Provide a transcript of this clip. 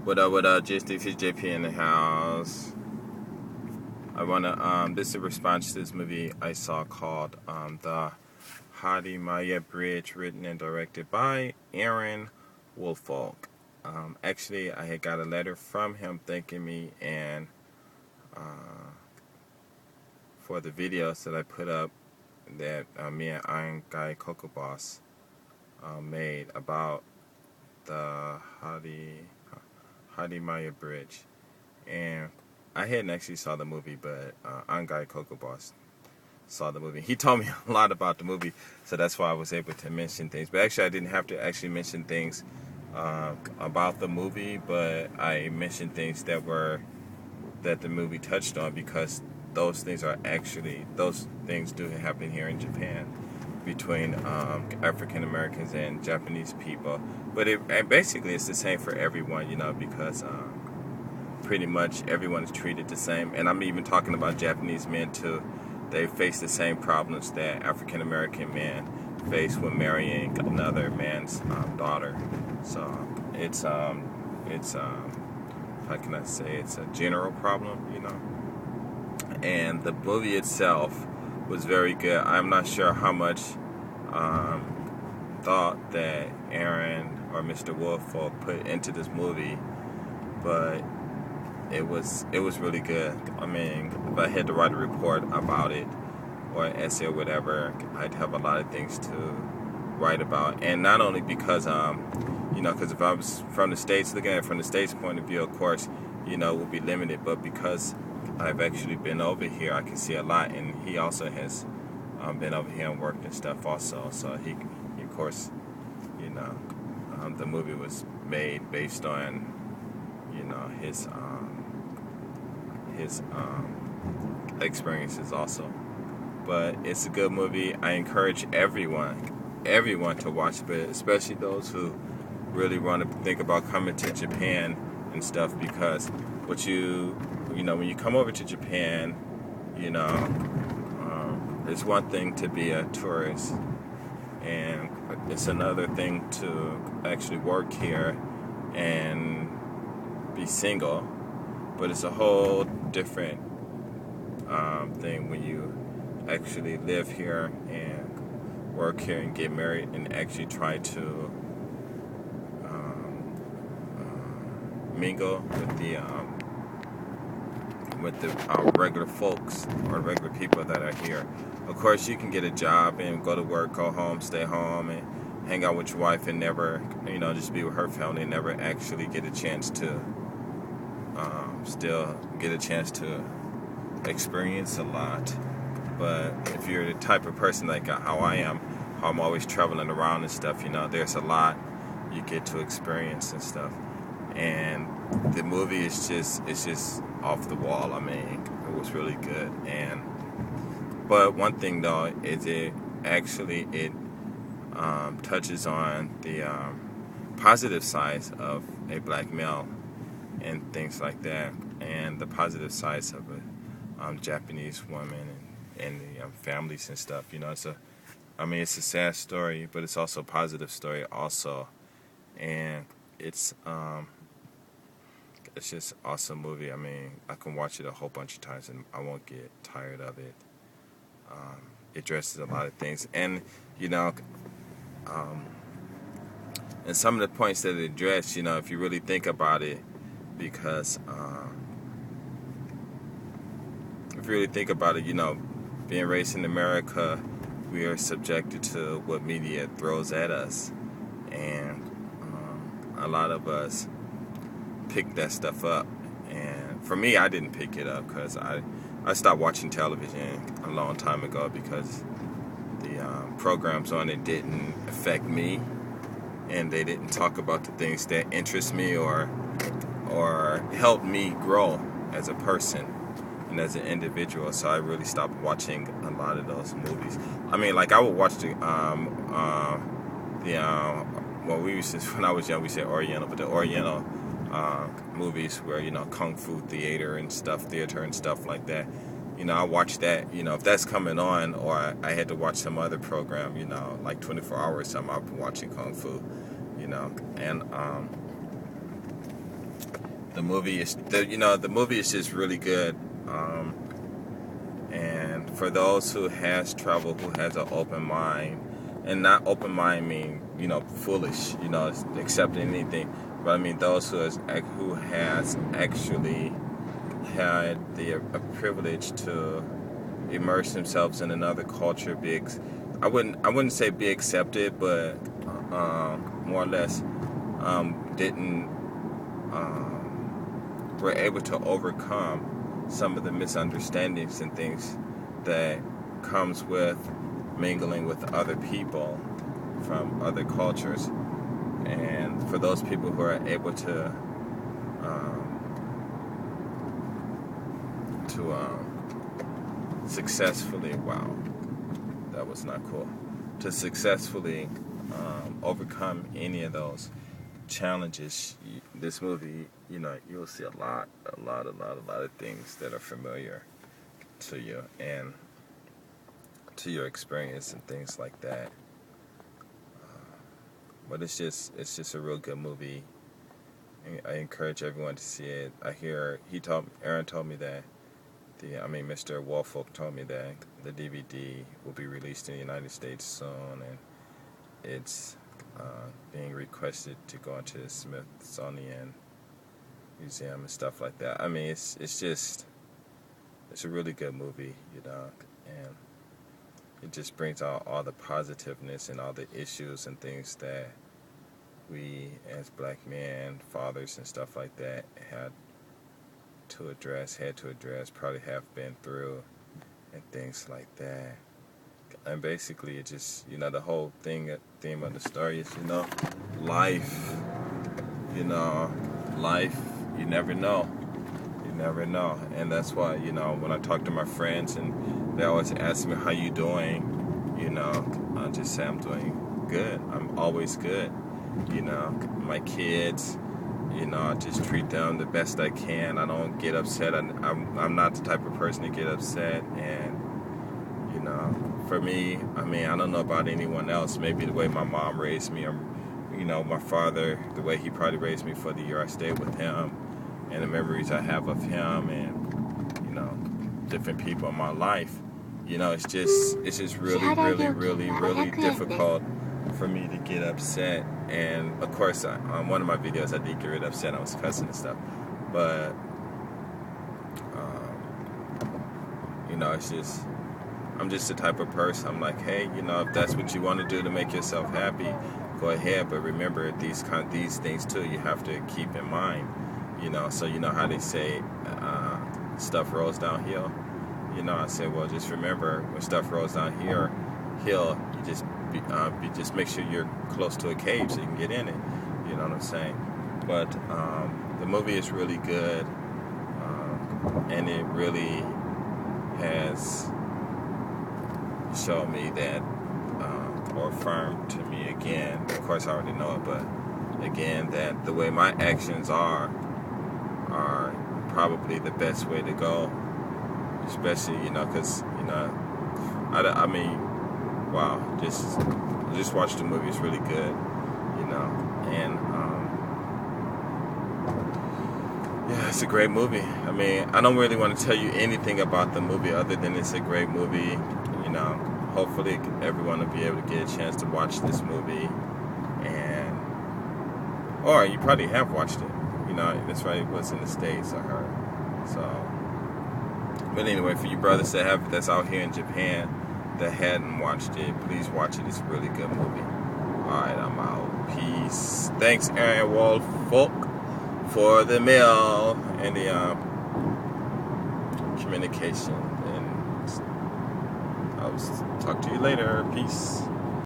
What up, JP in the house. I wanna this is a response to this movie I saw called the Harimaya Bridge, written and directed by Aaron Woolfolk. Actually, I had got a letter from him thanking me and for the videos that I put up that me and Iron Guy Coco Boss made about the Harimaya Bridge. And I hadn't actually saw the movie, but Iron Guy Coco Boss saw the movie. He told me a lot about the movie, so that's why I was able to mention things. But actually, I didn't have to actually mention things about the movie, but I mentioned things that the movie touched on, because those things do happen here in Japan between African Americans and Japanese people. But basically it's the same for everyone, because pretty much everyone is treated the same. And I'm even talking about Japanese men too. They face the same problems that African American men face when marrying another man's daughter. So it's how can I say, it's a general problem, And the movie itself was very good. I'm not sure how much thought that Aaron or Mr. Woolfolk put into this movie, but it was really good. I mean, if I had to write a report about it or an essay or whatever, I'd have a lot of things to write about. And not only because because if I was from the States, looking at it from the States point of view, of course, it would be limited, but because I've actually been over here, I can see a lot. And he also has been over here and worked and stuff also. So he of course, the movie was made based on, his experiences also. But it's a good movie. I encourage everyone to watch it, especially those who really want to think about coming to Japan and stuff, because when you come over to Japan, it's one thing to be a tourist, and it's another thing to actually work here and be single. But it's a whole different thing when you actually live here and work here and get married and actually try to mingle with the regular folks or regular people that are here. Of course, you can get a job and go to work, go home, stay home, and hang out with your wife and never, just be with her family and never actually get a chance to experience a lot. But if you're the type of person like how I am, how I'm always traveling around and stuff, there's a lot you get to experience and stuff. And the movie is just off the wall. I mean, it was really good. But one thing though is it touches on the positive sides of a black male and things like that, and the positive sides of a Japanese woman and the families and stuff. It's a sad story, but it's also a positive story also, and it's just an awesome movie. I mean, I can watch it a whole bunch of times and I won't get tired of it. It addresses a lot of things, and and some of the points that it addressed, if you really think about it, because if you really think about it, being raised in America, we are subjected to what media throws at us, and a lot of us pick that stuff up. And for me, I didn't pick it up because I stopped watching television a long time ago because the programs on it didn't affect me, and they didn't talk about the things that interest me or help me grow as a person and as an individual. So I really stopped watching a lot of those movies. I mean, like, I would watch when we used to, when I was young, we said Oriental, but the Oriental movies where, kung fu theater and stuff like that. I watch that, if that's coming on, or I had to watch some other program, like 24 hours or something, I'll be watching kung fu, and The movie is the movie is just really good. And for those who has traveled, who has an open mind, and not open mind mean foolish, accepting anything, but I mean those who has actually had the privilege to immerse themselves in another culture, I wouldn't say be accepted, but more or less didn't were able to overcome some of the misunderstandings and things that comes with mingling with other people from other cultures. And for those people who are able to successfully, wow, that was not cool, to successfully overcome any of those challenges, this movie, you'll see a lot of things that are familiar to you and to your experience and things like that. But it's just a real good movie. I encourage everyone to see it. Aaron told me that Mr. Woolfolk told me that the DVD will be released in the United States soon, and it's being requested to go into the Smithsonian Museum and stuff like that. It's a really good movie, and it just brings out all the positiveness and all the issues and things that we as black men, fathers and stuff like that had to address, probably have been through, and things like that. And basically, it just, the whole theme of the story is, life. Life, you never know. You never know. And that's why, when I talk to my friends and they always ask me, how you doing? I just say I'm doing good. I'm always good. My kids, I just treat them the best I can. I don't get upset. I'm not the type of person to get upset. And, for me, I don't know about anyone else. Maybe the way my mom raised me, or, my father, the way he probably raised me for the year I stayed with him, and the memories I have of him, and, different people in my life. It's just really difficult for me to get upset. And of course, on one of my videos, I did get rid upset. I was cussing and stuff, but it's just, I'm just the type of person. I'm like, hey, if that's what you want to do to make yourself happy, go ahead. But remember, these things too, you have to keep in mind. So how they say stuff rolls downhill. I say, well, just remember, when stuff rolls downhill, you just make sure you're close to a cave so you can get in it. You know what I'm saying? But the movie is really good, and it really has shown me that, or affirmed to me again. Of course, I already know it, but again, that the way my actions are probably the best way to go. Especially, because, wow, just watch the movie. It's really good, and, yeah, it's a great movie. I don't really want to tell you anything about the movie other than it's a great movie. Hopefully everyone will be able to get a chance to watch this movie, or you probably have watched it, that's right, it was in the States, I heard, so. But anyway, for you brothers that's out here in Japan that hadn't watched it, please watch it. It's a really good movie. Alright, I'm out. Peace. Thanks, Aaron Woolfolk, for the mail and the communication. And I'll talk to you later. Peace.